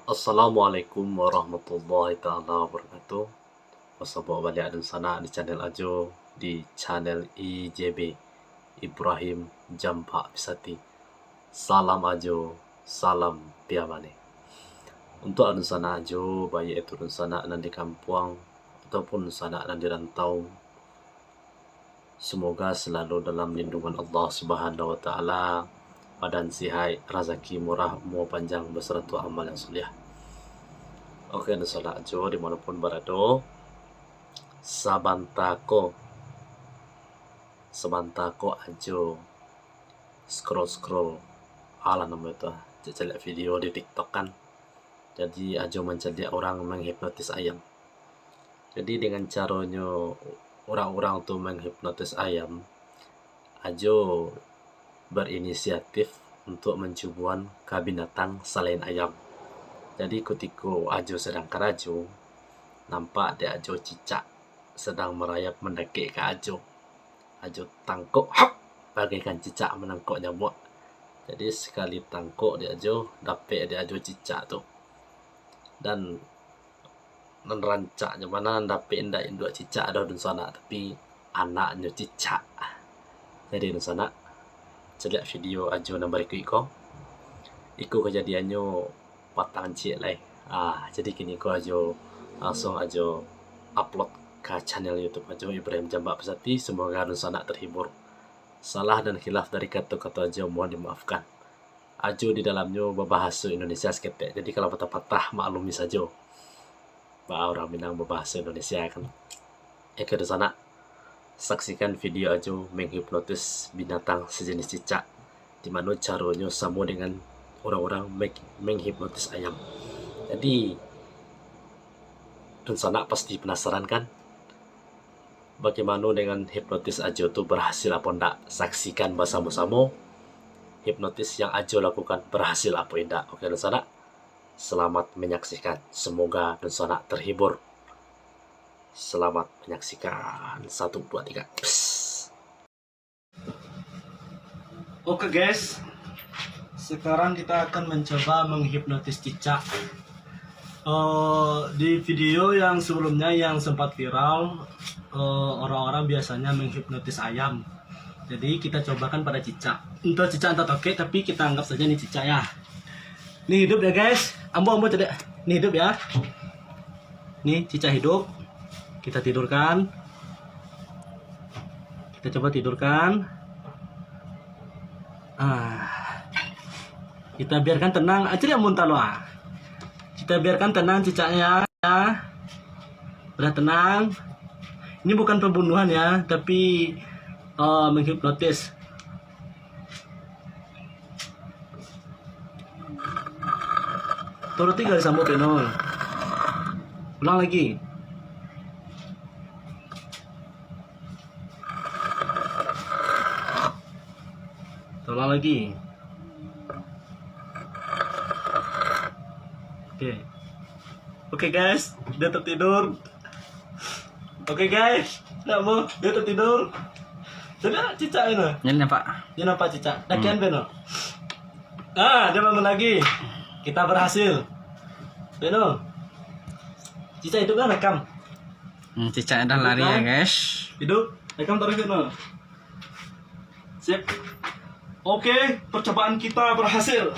Assalamualaikum warahmatullahi ta'ala wabarakatuh. Wassabawa balik dan sana di channel Ajo, di channel IJB Ibrahim Jampa Bisati. Salam Ajo, salam piamane. Untuk adun sana Ajo, baik itu adun sana nan di kampung ataupun sana nan di rantau, semoga selalu dalam lindungan Allah Subhanahu wa taala, badan sihat, rezeki murah, umur panjang beserta amal yang soleh. Oke, salah Ajo dimanapun berada, sabantako Ajo scroll ala nama itu cek video di TikTok kan. Jadi Ajo menjadi orang menghipnotis ayam. Jadi dengan caranya orang-orang tuh menghipnotis ayam, Ajo berinisiatif untuk mencubuan ke binatang selain ayam. Jadi ketika Ajo sedang kerajo, nampak ada Ajo cicak sedang merayap mendaki ke Ajo. Ajo tangkuk, hap, bagaikan cicak menangkuk nyamuk. Jadi sekali tangkuk dia Ajo, dapet dia Ajo cicak tuh. Dan nerancaknya mana dapet indah induk cicak ada di sana, tapi anaknya cicak. Jadi di sana celak video Ajo nomor iku kejadiannya patang cik lah. Jadi kini ko Ajo langsung Ajo upload ke channel YouTube Ajo Ibrahim Jampa Bisati. Semoga di sana terhibur. Salah dan khilaf dari kata-kata Ajo mohon dimaafkan. Ajo di dalamnya berbahasa Indonesia seketek. Jadi kalau patah-patah maklumi saja. Orang Minang berbahasa Indonesia kan. Ke di sana saksikan video Ajo menghipnotis binatang sejenis cicak, di mana caranya sama dengan orang-orang menghipnotis ayam. Jadi dan sana pasti penasaran kan, bagaimana dengan hipnotis Ajo tuh berhasil apa enggak? Saksikan bersama-sama hipnotis yang Ajo lakukan berhasil apa enggak. Oke dan sana, selamat menyaksikan. Semoga dan sana terhibur. Selamat menyaksikan. 1, 2, 3. Oke guys, sekarang kita akan mencoba menghipnotis cicak. Di video yang sebelumnya yang sempat viral, orang-orang biasanya menghipnotis ayam. Jadi kita cobakan pada cicak. Untuk cicak entah oke, tapi kita anggap saja ini cicak ya. Ini hidup ya guys. Ambo cedek. Ini hidup ya. Ini cicak hidup. Kita tidurkan. Kita coba tidurkan. Kita biarkan tenang. Aja muntah loh. Kita biarkan tenang cicaknya. Udah tenang. Ini bukan pembunuhan ya, tapi menghipnotis. Turut 3 disambut penol. Ulang lagi. Ulang lagi. Oke guys, dia tertidur. Oke guys, nggak mau dia tertidur. Sudah cicak ini. Ini nampak. Dia nampak cicak. Dakian Beno. Dia bangun lagi. Kita berhasil. Beno. Cicak hidup kan rekam. Cicak dah lari ya guys. Hidup. Rekam taruh Beno. Sip. Oke, percobaan kita berhasil.